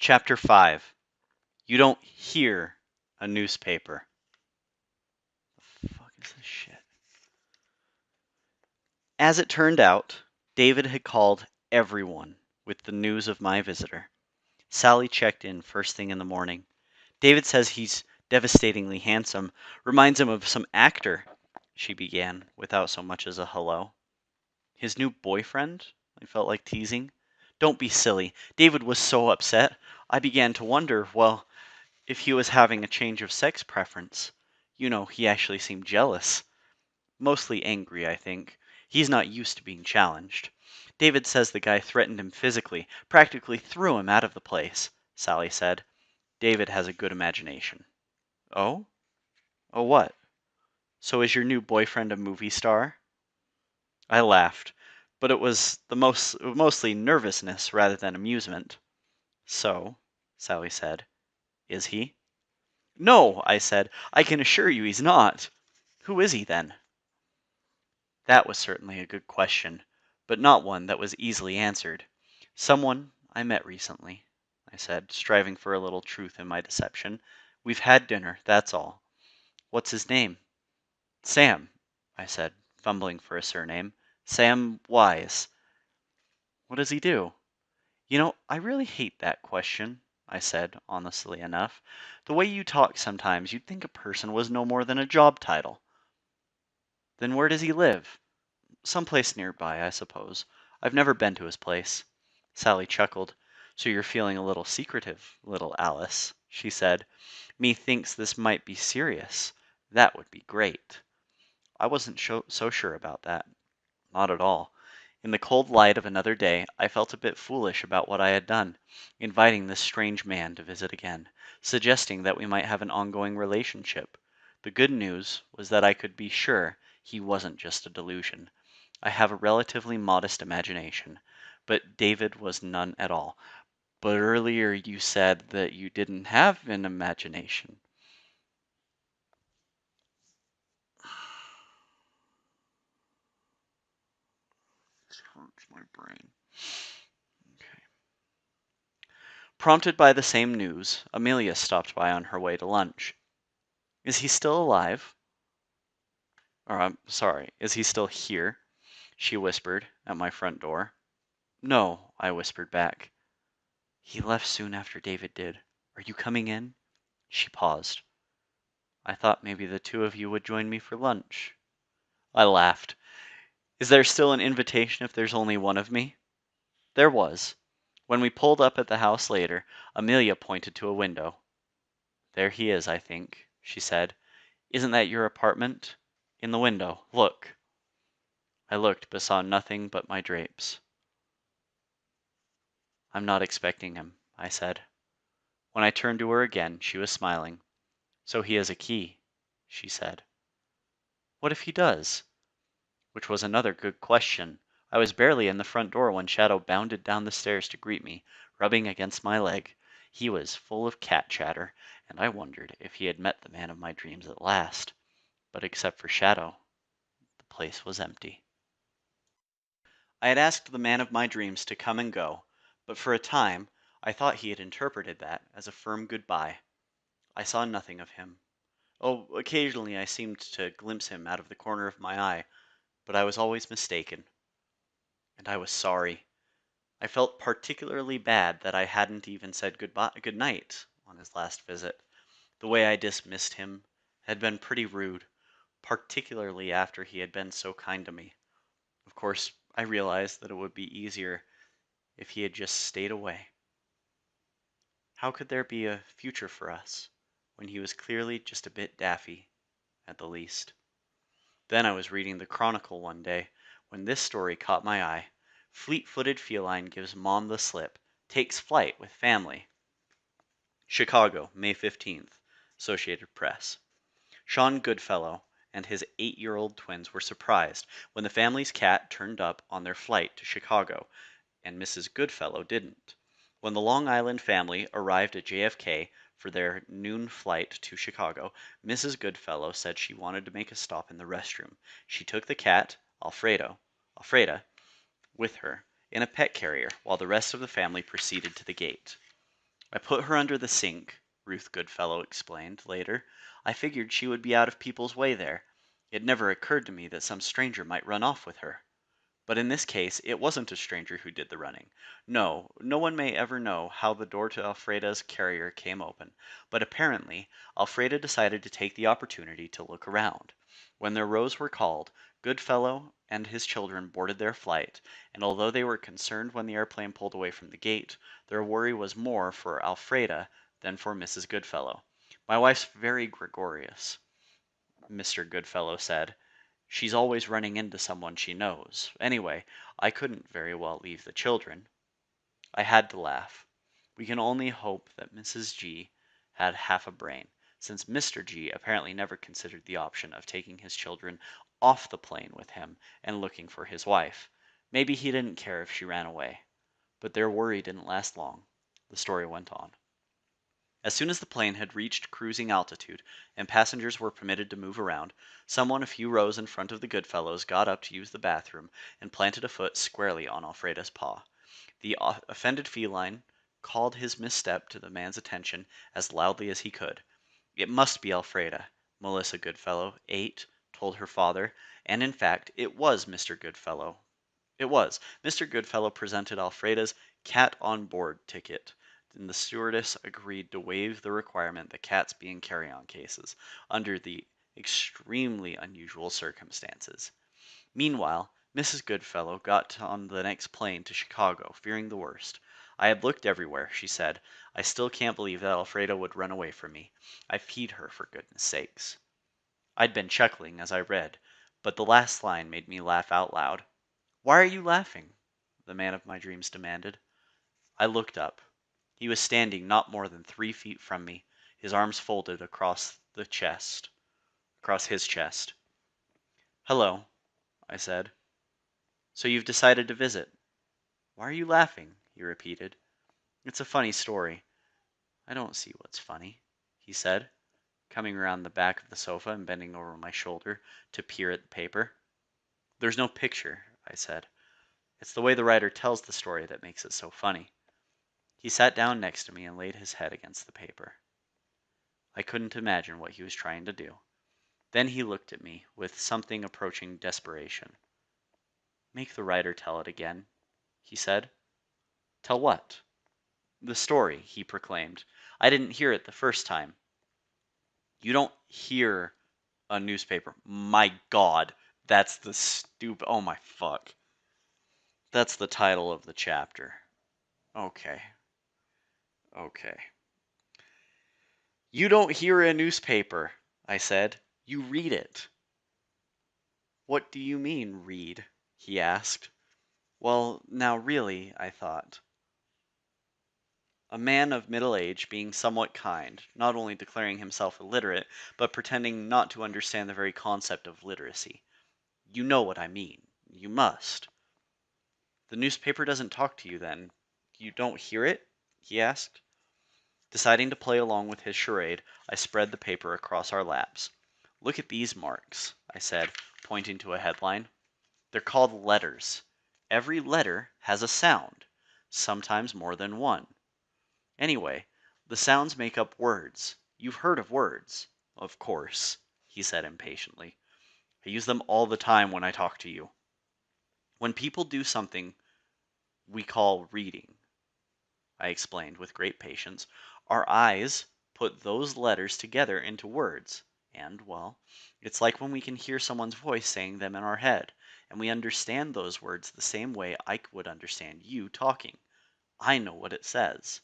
Chapter 5. You don't hear a newspaper. The fuck is this shit? As it turned out, David had called everyone with the news of my visitor. Sally checked in first thing in the morning. David says he's devastatingly handsome. Reminds him of some actor, she began, without so much as a hello. His new boyfriend? I felt like teasing. Don't be silly. David was so upset. I began to wonder, well, if he was having a change of sex preference. You know, he actually seemed jealous. Mostly angry, I think. He's not used to being challenged. David says the guy threatened him physically, practically threw him out of the place, Sally said. David has a good imagination. Oh? Oh, what? So is your new boyfriend a movie star? I laughed, but it was mostly nervousness rather than amusement. So, Sally said, is he? No, I said, I can assure you he's not. Who is he then? That was certainly a good question, but not one that was easily answered. Someone I met recently, I said, striving for a little truth in my deception. We've had dinner, that's all. What's his name? Sam, I said, fumbling for a surname. Sam Wise. What does he do? You know, I really hate that question, I said, honestly enough. The way you talk sometimes, you'd think a person was no more than a job title. Then where does he live? Someplace nearby, I suppose. I've never been to his place. Sally chuckled. So you're feeling a little secretive, little Alice, she said. Methinks this might be serious. That would be great. I wasn't so sure about that. Not at all. In the cold light of another day, I felt a bit foolish about what I had done, inviting this strange man to visit again, suggesting that we might have an ongoing relationship. The good news was that I could be sure he wasn't just a delusion. I have a relatively modest imagination, but David was none at all. But earlier you said that you didn't have an imagination. This hurts my brain. Okay. Prompted by the same news, Amelia stopped by on her way to lunch. Is he still alive? Or, I'm sorry, is he still here? She whispered at my front door. No, I whispered back. He left soon after David did. Are you coming in? She paused. I thought maybe the two of you would join me for lunch. I laughed. Is there still an invitation if there's only one of me? There was. When we pulled up at the house later, Amelia pointed to a window. There he is, I think, she said. Isn't that your apartment? In the window. Look. I looked, but saw nothing but my drapes. I'm not expecting him, I said. When I turned to her again, she was smiling. So he has a key, she said. What if he does? Which was another good question. I was barely in the front door when Shadow bounded down the stairs to greet me, rubbing against my leg. He was full of cat chatter, and I wondered if he had met the man of my dreams at last. But except for Shadow, the place was empty. I had asked the man of my dreams to come and go, but for a time I thought he had interpreted that as a firm goodbye. I saw nothing of him. Oh, occasionally I seemed to glimpse him out of the corner of my eye, but I was always mistaken. And I was sorry. I felt particularly bad that I hadn't even said good night on his last visit. The way I dismissed him had been pretty rude, particularly after he had been so kind to me. Of course, I realized that it would be easier if he had just stayed away. How could there be a future for us when he was clearly just a bit daffy, at the least? Then I was reading the Chronicle one day when this story caught my eye. Fleet-footed feline gives mom the slip, takes flight with family. Chicago, May 15th, Associated Press. Sean Goodfellow and his 8-year-old twins were surprised when the family's cat turned up on their flight to Chicago, and Mrs. Goodfellow didn't. When the Long Island family arrived at JFK for their noon flight to Chicago, Mrs. Goodfellow said she wanted to make a stop in the restroom. She took the cat, Alfreda, with her in a pet carrier, while the rest of the family proceeded to the gate. I put her under the sink, Ruth Goodfellow explained later. I figured she would be out of people's way there. It never occurred to me that some stranger might run off with her. But in this case, it wasn't a stranger who did the running. No, no one may ever know how the door to Alfreda's carrier came open, but apparently, Alfreda decided to take the opportunity to look around. When their rows were called, Goodfellow and his children boarded their flight, and although they were concerned when the airplane pulled away from the gate, their worry was more for Alfreda than for Mrs. Goodfellow. My wife's very gregarious, Mr. Goodfellow said. She's always running into someone she knows. Anyway, I couldn't very well leave the children. I had to laugh. We can only hope that Mrs. G had half a brain, since Mr. G apparently never considered the option of taking his children off the plane with him and looking for his wife. Maybe he didn't care if she ran away. But their worry didn't last long. The story went on. As soon as the plane had reached cruising altitude and passengers were permitted to move around, someone a few rows in front of the Goodfellows got up to use the bathroom and planted a foot squarely on Alfreda's paw. The offended feline called his misstep to the man's attention as loudly as he could. It must be Alfreda, Melissa Goodfellow, 8, told her father, and in fact it was Mr. Goodfellow. It was. Mr. Goodfellow presented Alfreda's cat on board ticket, and the stewardess agreed to waive the requirement that cats be in carry-on cases, under the extremely unusual circumstances. Meanwhile, Mrs. Goodfellow got on the next plane to Chicago, fearing the worst. I had looked everywhere, she said. I still can't believe that Alfreda would run away from me. I feed her, for goodness sakes. I'd been chuckling as I read, but the last line made me laugh out loud. Why are you laughing? The man of my dreams demanded. I looked up. He was standing not more than 3 feet from me, his arms folded across his chest. Hello, I said. So you've decided to visit. Why are you laughing? He repeated. It's a funny story. I don't see what's funny, he said, coming around the back of the sofa and bending over my shoulder to peer at the paper. There's no picture, I said. It's the way the writer tells the story that makes it so funny. He sat down next to me and laid his head against the paper. I couldn't imagine what he was trying to do. Then he looked at me with something approaching desperation. Make the writer tell it again, he said. Tell what? The story, he proclaimed. I didn't hear it the first time. You don't hear a newspaper. My God, that's the stupid... Oh my fuck. That's the title of the chapter. Okay. You don't hear a newspaper, I said. You read it. What do you mean, read? He asked. Well, now really, I thought. A man of middle age being somewhat kind, not only declaring himself illiterate, but pretending not to understand the very concept of literacy. You know what I mean. You must. The newspaper doesn't talk to you then. You don't hear it? He asked. Deciding to play along with his charade, I spread the paper across our laps. Look at these marks, I said, pointing to a headline. They're called letters. Every letter has a sound, sometimes more than one. Anyway, the sounds make up words. You've heard of words. Of course, he said impatiently. I use them all the time when I talk to you. When people do something we call reading, I explained with great patience, our eyes put those letters together into words. And, well, it's like when we can hear someone's voice saying them in our head, and we understand those words the same way I would understand you talking. I know what it says.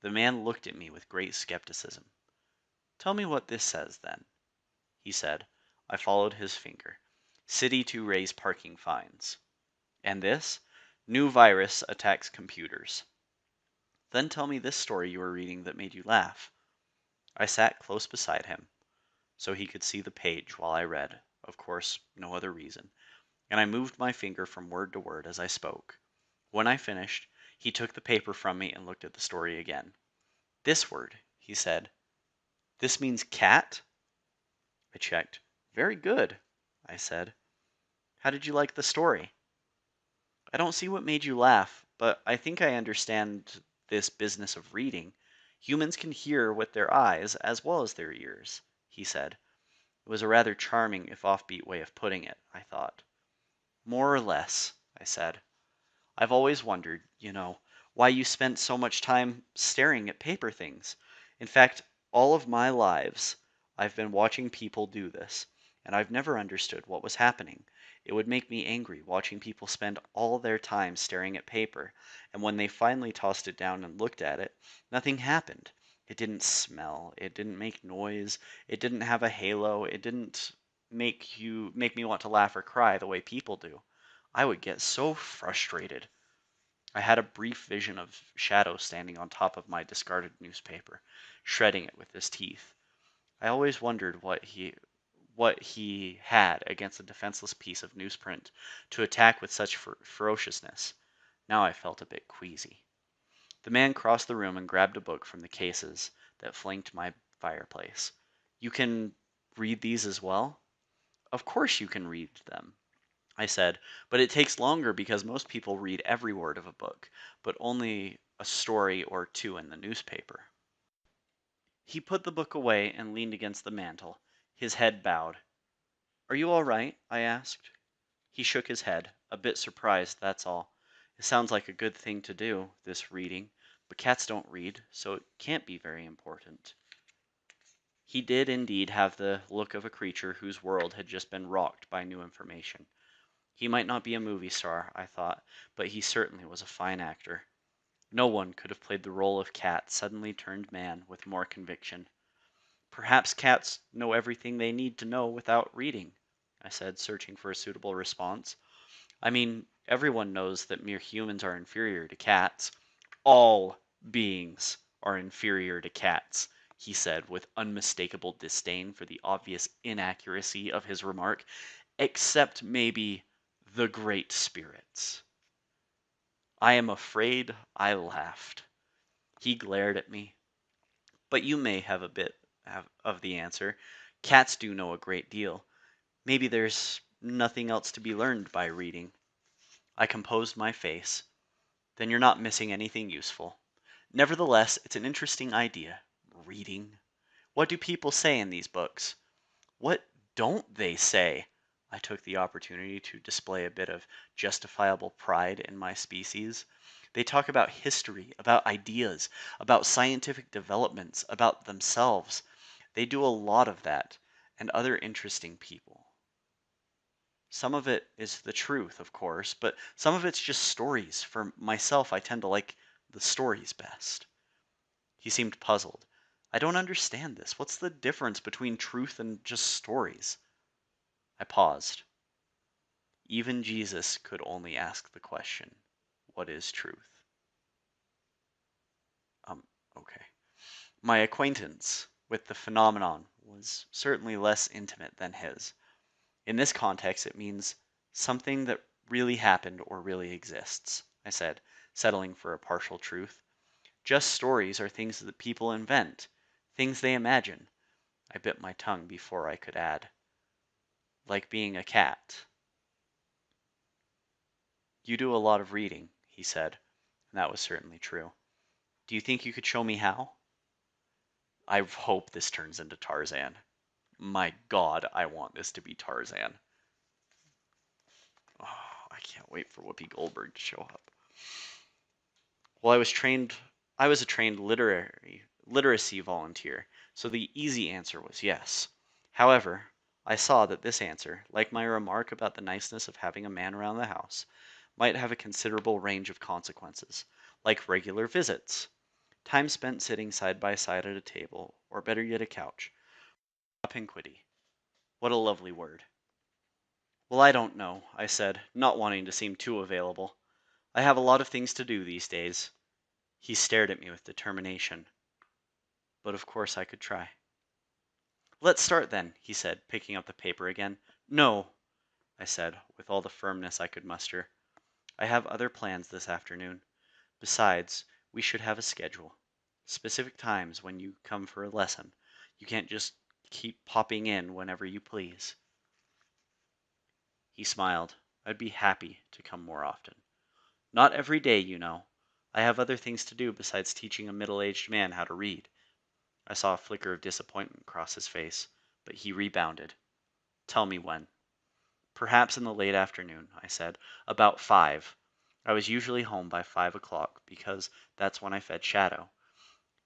The man looked at me with great skepticism. Tell me what this says, then, he said. I followed his finger. City to raise parking fines. And this? New virus attacks computers. Then tell me this story you were reading that made you laugh. I sat close beside him, so he could see the page while I read, of course, no other reason, and I moved my finger from word to word as I spoke. When I finished, he took the paper from me and looked at the story again. This word, he said. This means cat? I checked. Very good, I said. How did you like the story? I don't see what made you laugh, but I think I understand this business of reading. Humans can hear with their eyes as well as their ears, he said. It was a rather charming, if offbeat way of putting it, I thought. More or less, I said. I've always wondered, why you spent so much time staring at paper things. In fact, all of my lives, I've been watching people do this, and I've never understood what was happening. It would make me angry watching people spend all their time staring at paper, and when they finally tossed it down and looked at it, nothing happened. It didn't smell, it didn't make noise, it didn't have a halo, it didn't make me want to laugh or cry the way people do. I would get so frustrated. I had a brief vision of Shadow standing on top of my discarded newspaper, shredding it with his teeth. I always wondered what he had against a defenseless piece of newsprint to attack with such ferociousness. Now I felt a bit queasy. The man crossed the room and grabbed a book from the cases that flanked my fireplace. You can read these as well? Of course you can read them, I said, but it takes longer because most people read every word of a book, but only a story or two in the newspaper. He put the book away and leaned against the mantel, his head bowed. Are you all right? I asked. He shook his head, a bit surprised, that's all. It sounds like a good thing to do, this reading, but cats don't read, so it can't be very important. He did indeed have the look of a creature whose world had just been rocked by new information. He might not be a movie star, I thought, but he certainly was a fine actor. No one could have played the role of cat suddenly turned man with more conviction. Perhaps cats know everything they need to know without reading, I said, searching for a suitable response. I mean, everyone knows that mere humans are inferior to cats. All beings are inferior to cats, he said with unmistakable disdain for the obvious inaccuracy of his remark, except maybe the great spirits. I am afraid I laughed. He glared at me. But you may have a bit of the answer. Cats do know a great deal. Maybe there's nothing else to be learned by reading. I composed my face. Then you're not missing anything useful. Nevertheless, it's an interesting idea. Reading. What do people say in these books? What don't they say? I took the opportunity to display a bit of justifiable pride in my species. They talk about history, about ideas, about scientific developments, about themselves. They do a lot of that, and other interesting people. Some of it is the truth, of course, but some of it's just stories. For myself, I tend to like the stories best. He seemed puzzled. I don't understand this. What's the difference between truth and just stories? I paused. Even Jesus could only ask the question, what is truth? Um, okay. My acquaintance with the phenomenon was certainly less intimate than his. In this context, it means something that really happened or really exists, I said, settling for a partial truth. Just stories are things that people invent, things they imagine. I bit my tongue before I could add. Like being a cat. You do a lot of reading, he said, and that was certainly true. Do you think you could show me how? I hope this turns into Tarzan. My God, I want this to be Tarzan. Oh, I can't wait for Whoopi Goldberg to show up. Well, I was a trained literacy volunteer, so the easy answer was yes. However, I saw that this answer, like my remark about the niceness of having a man around the house, might have a considerable range of consequences, like regular visits, time spent sitting side by side at a table, or better yet, a couch. Propinquity. What a lovely word. Well, I don't know, I said, not wanting to seem too available. I have a lot of things to do these days. He stared at me with determination. But of course I could try. Let's start then, he said, picking up the paper again. No, I said, with all the firmness I could muster. I have other plans this afternoon. Besides, we should have a schedule. Specific times when you come for a lesson. You can't just keep popping in whenever you please. He smiled. I'd be happy to come more often. Not every day, you know. I have other things to do besides teaching a middle-aged man how to read. I saw a flicker of disappointment cross his face, but he rebounded. Tell me when. Perhaps in the late afternoon, I said. About 5. I was usually home by 5 o'clock because that's when I fed Shadow.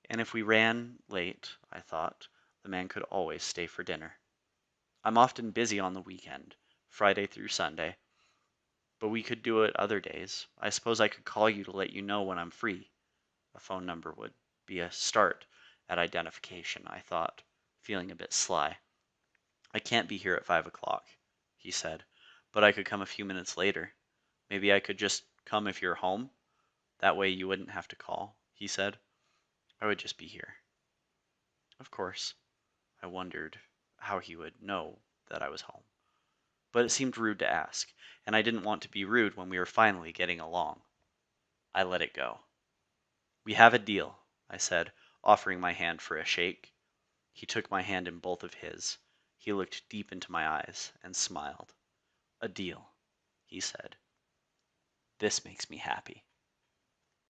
And if we ran late, I thought, the man could always stay for dinner. I'm often busy on the weekend, Friday through Sunday, but we could do it other days. I suppose I could call you to let you know when I'm free. A phone number would be a start at identification, I thought, feeling a bit sly. I can't be here at 5 o'clock, he said, but I could come a few minutes later. Maybe I could just come if you're home. That way you wouldn't have to call, he said. I would just be here. Of course, I wondered how he would know that I was home. But it seemed rude to ask, and I didn't want to be rude when we were finally getting along. I let it go. We have a deal, I said, offering my hand for a shake. He took my hand in both of his. He looked deep into my eyes and smiled. A deal, he said. This makes me happy.